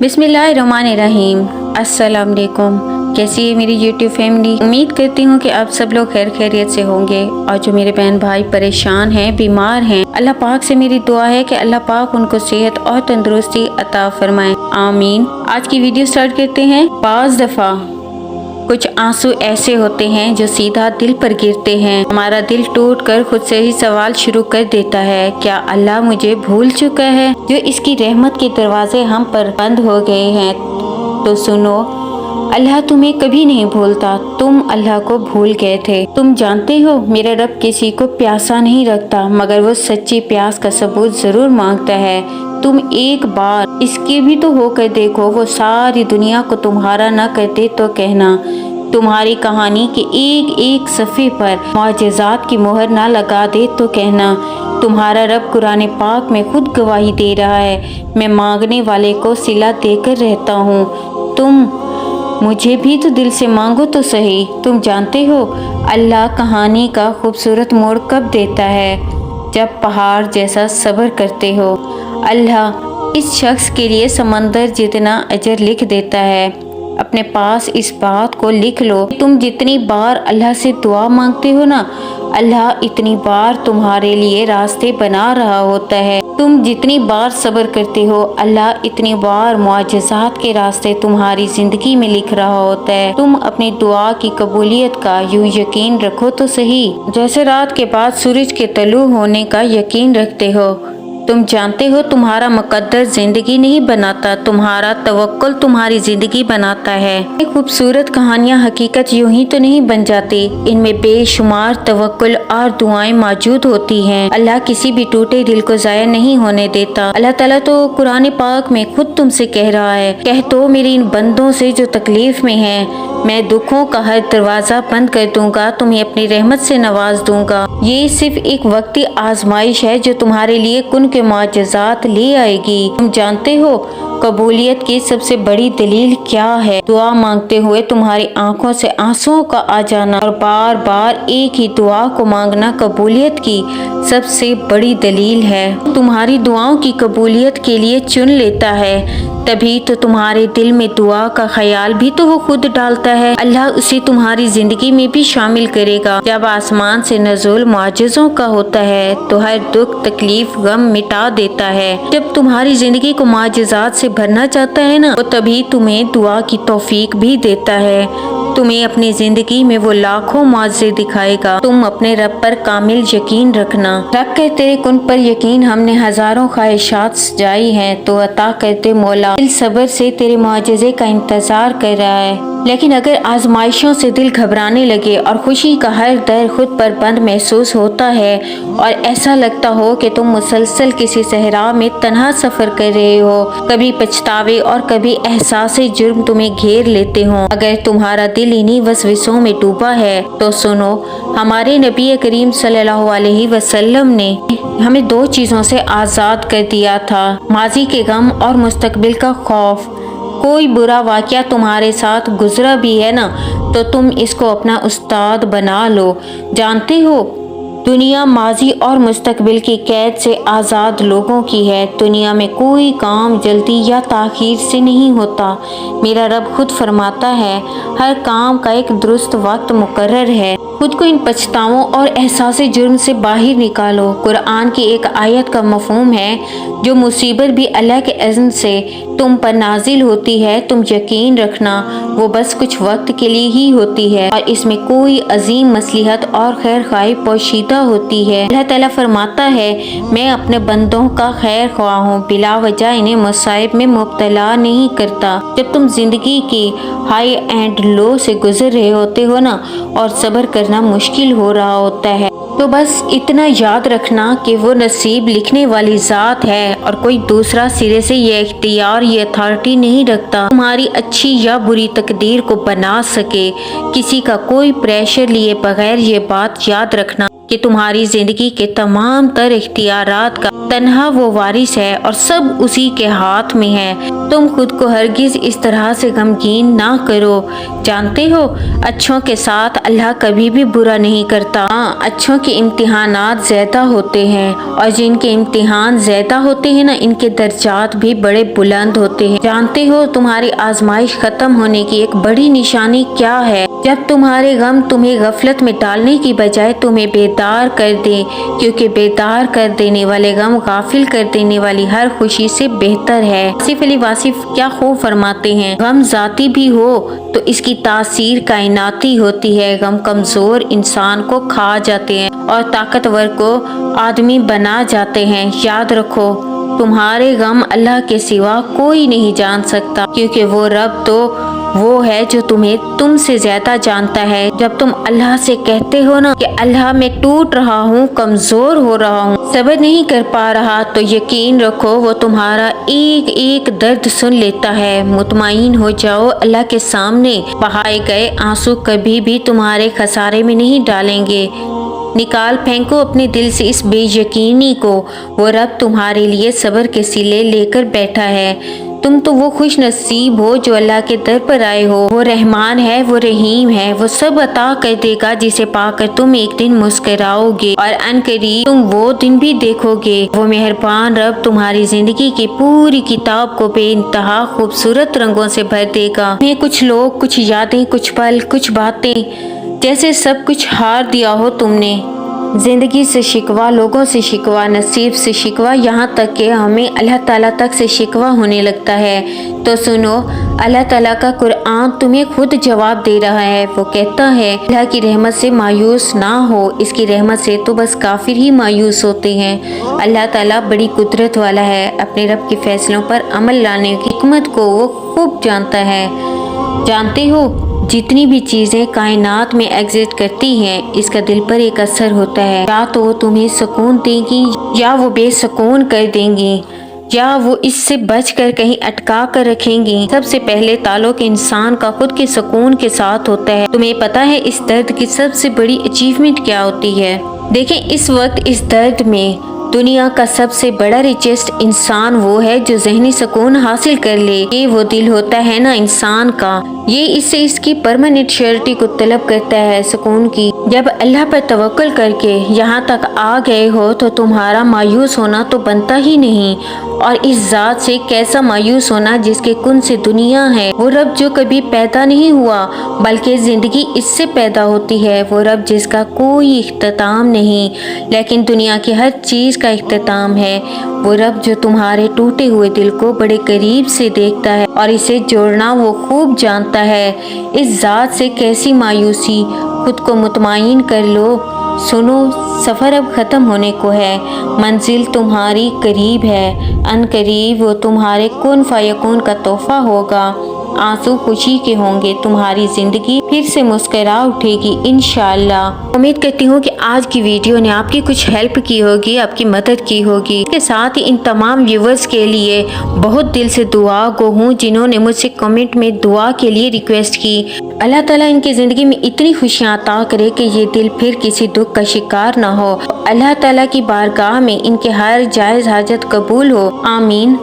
बिस्मिल्लाहिर्रहमानिर्रहीम। अस्सलाम वालेकुम। कैसी है मेरी यूट्यूब फैमिली? उम्मीद करती हूँ कि आप सब लोग खैरियत से होंगे। और जो मेरे बहन भाई परेशान हैं, बीमार हैं, अल्लाह पाक से मेरी दुआ है कि अल्लाह पाक उनको सेहत और तंदुरुस्ती अता फरमाए, आमीन। आज की वीडियो स्टार्ट करते हैं। बाज़ दफ़ा कुछ आंसू ऐसे होते हैं जो सीधा दिल पर गिरते हैं। हमारा दिल टूट कर खुद से ही सवाल शुरू कर देता है, क्या अल्लाह मुझे भूल चुका है? जो इसकी रहमत के दरवाजे हम पर बंद हो गए हैं। तो सुनो, अल्लाह तुम्हें कभी नहीं भूलता। तुम अल्लाह को भूल गए थे। तुम जानते हो, मेरा रब किसी को प्यासा नहीं रखता, मगर वो सच्ची प्यास का सबूत जरूर मांगता है। तुम एक बार इसके भी तो होकर देखो। वो सारी दुनिया को तुम्हारा न करते तो कहना, तुम्हारी कहानी के एक एक सफ़े पर मुआजिज़ात की मोहर ना लगा दे तो कहना, तुम्हारा रब कुरान पाक में खुद गवाही दे रहा है, मैं मांगने वाले को सिला देकर रहता हूँ। तुम मुझे भी तो दिल से मांगो तो सही। तुम जानते हो, अल्लाह कहानी का खूबसूरत मोड़ कब देता है? जब पहाड़ जैसा सब्र करते हो। अल्लाह इस शख्स के लिए समंदर जितना अजर लिख देता है। अपने पास इस बात को लिख लो, तुम जितनी बार अल्लाह से दुआ मांगते हो ना, अल्लाह इतनी बार तुम्हारे लिए रास्ते बना रहा होता है। तुम जितनी बार सब्र करते हो, अल्लाह इतनी बार मुआजिज़ात के रास्ते तुम्हारी जिंदगी में लिख रहा होता है। तुम अपनी दुआ की कबूलियत का यूं यकीन रखो तो सही, जैसे रात के बाद सूरज के तलू होने का यकीन रखते हो। तुम जानते हो, तुम्हारा मुकद्दर जिंदगी नहीं बनाता, तुम्हारा तवक्कुल तुम्हारी जिंदगी बनाता है। ये खूबसूरत कहानियाँ हकीकत यूं ही तो नहीं बन जाती, इनमें बेशुमार तवक्कुल और दुआएं मौजूद होती हैं। अल्लाह किसी भी टूटे दिल को ज़ाया नहीं होने देता। अल्लाह ताला तो कुरान पाक में खुद तुमसे कह रहा है, कह तो मेरे इन बंदों से जो तकलीफ में हैं, मैं दुखों का हर दरवाज़ा बंद कर दूंगा, तुम्हें अपनी रहमत से नवाज दूंगा। ये सिर्फ एक वक्ती आजमाइश है जो तुम्हारे लिए कुन के मुआजिज़ात ले आएगी। तुम जानते हो, कबूलियत की सबसे बड़ी दलील क्या है? दुआ मांगते हुए तुम्हारी आंखों से आंसुओं का आ जाना और बार बार एक ही दुआ को मांगना कबूलियत की सबसे बड़ी दलील है। तुम्हारी दुआओं की कबूलियत के लिए चुन लेता है, तभी तो तुम्हारे दिल में दुआ का ख्याल भी तो वो खुद डालता है। अल्लाह उसे तुम्हारी जिंदगी में भी शामिल करेगा। जब आसमान से नज़ुल मुआजिज़ों का होता है तो हर दुख तकलीफ गम मिटा देता है। जब तुम्हारी जिंदगी को मुआजिज़ात से भरना चाहता है ना, वो तभी तुम्हें दुआ की तौफीक भी देता है। तुम्हें अपनी जिंदगी में वो लाखों मुआज़े दिखाएगा। तुम अपने रब पर कामिल यकीन रखना। रख कर तेरे कुन पर यकीन हमने हजारों ख्वाहिशात सजाई हैं, तो अता करते मौला। दिल सब्र से तेरे मुआजिज़े का इंतजार कर रहा है। लेकिन अगर आजमाइशों से दिल घबराने लगे और खुशी का हर दर खुद पर बंद महसूस होता है और ऐसा लगता हो कि तुम मुसलसल किसी सहरा में तन्हा सफर कर रहे हो, कभी पछतावे और कभी एहसास जुर्म तुम्हें घेर लेते हो, अगर तुम्हारा दिल इन्हीं वसवसों में डूबा है, तो सुनो, हमारे नबी करीम सल्लल्लाहु अलैहि वसल्लम ने हमें दो चीज़ों से आज़ाद कर दिया था, माजी के गम और मुस्तकबिल का खौफ। कोई बुरा वाक़या तुम्हारे साथ गुजरा भी है ना, तो तुम इसको अपना उस्ताद बना लो। जानते हो, दुनिया माजी और मुस्तकबिल की कैद से आज़ाद लोगों की है। दुनिया में कोई काम जल्दी या ताख़ीर से नहीं होता। मेरा रब खुद फरमाता है, हर काम का एक दुरुस्त वक्त मुकर्रर है। खुद को इन पछतावों और एहसास जुर्म से बाहर निकालो। कुरान की एक आयत का मफहूम है, जो मुसीबत भी अल्लाह के इज़्न से तुम पर नाजिल होती है, तुम यकीन रखना वो बस कुछ वक्त के लिए ही होती है और इसमें कोई अजीम मसलिहत और खैर खाई पोशीदा होती है। अल्लाह ताला फरमाता है, मैं अपने बंदों का खैर ख्वाह हूँ, बिला वजह इन्हें मुसाइब में मुब्तला नहीं करता। जब तुम जिंदगी की हाई एंड लो से गुजर रहे होते हो ना, और सब्र करना मुश्किल हो रहा होता है, तो बस इतना याद रखना कि वो नसीब लिखने वाली ज़ात है और कोई दूसरा सिरे से ये इख्तियार, ये अथॉरिटी नहीं रखता तुम्हारी अच्छी या बुरी तकदीर को बना सके। किसी का कोई प्रेशर लिए बगैर ये बात याद रखना। कि तुम्हारी जिंदगी के तमाम तर इख्तियारात का तन्हा वो वारिस है और सब उसी के हाथ में है। तुम खुद को हरगिज इस तरह से गमगीन ना करो। जानते हो, अच्छों के साथ अल्लाह कभी भी बुरा नहीं करता। अच्छों के इम्तिहानात ज्यादा होते हैं और जिनके इम्तिहान ज्यादा होते हैं ना, इनके दर्जात भी बड़े बुलंद होते हैं। जानते हो तुम्हारी आजमाइश खत्म होने की एक बड़ी निशानी क्या है? जब तुम्हारे गम तुम्हें गफलत में डालने की बजाय तुम्हें बेदार कर दे, क्योंकि बेदार कर देने वाले गम गाफिल कर देने वाली हर खुशी से बेहतर है। आसिफ अली वासिफ क्या खूब फरमाते हैं, गम जाती भी हो तो इसकी तासीर कायनाती होती है। गम कमजोर इंसान को खा जाते हैं और ताकतवर को आदमी बना जाते हैं। याद रखो, तुम्हारे गम अल्लाह के सिवा कोई नहीं जान सकता, क्योंकि वो रब तो वो है जो तुम्हें तुमसे ज्यादा जानता है। जब तुम अल्लाह से कहते हो ना कि अल्लाह मैं टूट रहा हूँ, कमजोर हो रहा हूँ, सब्र नहीं कर पा रहा, तो यकीन रखो वो तुम्हारा एक एक दर्द सुन लेता है। मुतमईन हो जाओ, अल्लाह के सामने बहाए गए आंसू कभी भी तुम्हारे खसारे में नहीं डालेंगे। निकाल फेंको अपने दिल से इस बेयकीनी को। वो रब तुम्हारे लिए सब्र के सिले लेकर बैठा है। तुम तो वो खुश नसीब हो जो अल्लाह के दर पर आए हो। वो रहमान है, वो रहीम है, वो सब अता कर देगा जिसे पाकर तुम एक दिन मुस्कुराओगे और अनकरीब तुम वो दिन भी देखोगे। वो मेहरबान रब तुम्हारी जिंदगी की पूरी किताब को बेइंतहा खूबसूरत रंगों से भर देगा। में कुछ लोग, कुछ यादें, कुछ पल, कुछ बातें, जैसे सब कुछ हार दिया हो तुमने। जिंदगी से शिकवा, लोगों से शिकवा, नसीब से शिकवा, यहाँ तक कि हमें अल्लाह ताला तक से शिकवा होने लगता है। तो सुनो, अल्लाह ताला का कुरान तुम्हें खुद जवाब दे रहा है। वो कहता है, अल्लाह की रहमत से मायूस ना हो, इसकी रहमत से तो बस काफिर ही मायूस होते हैं। अल्लाह ताला बड़ी कुदरत वाला है, अपने रब के फैसलों पर अमल लाने की हिकमत को वो खूब जानता है। जानते हो, जितनी भी चीजें कायनात में एग्जिस्ट करती हैं, इसका दिल पर एक असर होता है। या तो वो तुम्हें सुकून देंगी या वो बेसुकून कर देंगी, या वो इससे बचकर कहीं अटका कर रखेंगी। सबसे पहले ताल्लुक इंसान का खुद के सुकून के साथ होता है। तुम्हें पता है इस दर्द की सबसे बड़ी अचीवमेंट क्या होती है? देखें, इस वक्त इस दर्द में दुनिया का सबसे बड़ा रिचेस्ट इंसान वो है जो ज़हनी सुकून हासिल कर ले। ये वो दिल होता है ना इंसान का, ये इससे इसकी परमानेंट श्योरिटी को तलब करता है, सुकून की। जब अल्लाह पर तवक्कुल करके यहाँ तक आ गए हो तो तुम्हारा मायूस होना तो बनता ही नहीं। और इस जात से कैसा मायूस होना जिसके कुन से दुनिया है। वो रब जो कभी पैदा नहीं हुआ बल्कि जिंदगी इससे पैदा होती है। वो रब जिसका कोई इख्तिताम नहीं लेकिन दुनिया की हर चीज का इख्तिताम है। वो रब जो तुम्हारे टूटे हुए दिल को बड़े करीब से देखता है और इसे जोड़ना वो खूब जानता है। इस जात से कैसी मायूसी, खुद को मुतमईन कर लो। सुनो, सफ़र अब ख़त्म होने को है, मंजिल तुम्हारी करीब है। अनकरीब वो तुम्हारे कुन फ़यकून का तोहफ़ा होगा। आंसू खुशी के होंगे, तुम्हारी ज़िंदगी फिर से मुस्करा उठेगी इंशाअल्लाह। उम्मीद करती हूँ कि आज की वीडियो ने आपकी कुछ हेल्प की होगी, आपकी मदद की होगी। इसके साथ ही इन तमाम व्यूवर्स के लिए बहुत दिल से दुआ गो हूँ जिन्होंने मुझसे कमेंट में दुआ के लिए रिक्वेस्ट की। अल्लाह ताला इनकी ज़िंदगी में इतनी खुशियाँ अता करे कि ये दिल फिर किसी दुख का शिकार ना हो। अल्लाह ताला की बारगाह में इनके हर जायज़ हाजत कबूल हो, आमीन।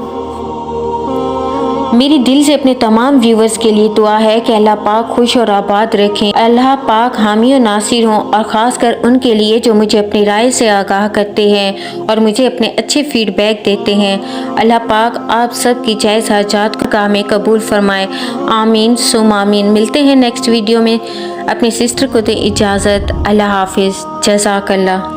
मेरी दिल से अपने तमाम व्यूवर्स के लिए दुआ है कि अल्लाह पाक खुश और आबाद रखें। अल्लाह पाक हामी और नासिर हों, और ख़ास कर उनके लिए जो मुझे अपनी राय से आगाह करते हैं और मुझे अपने अच्छे फीडबैक देते हैं। अल्लाह पाक आप सब की जायज़ हाजात को काम में कबूल फरमाए, आमीन सुम आमीन। मिलते हैं नेक्स्ट वीडियो में। अपनी सिस्टर को दे इजाज़त। अल्लाह हाफिज़, जज़ाकल्लाह।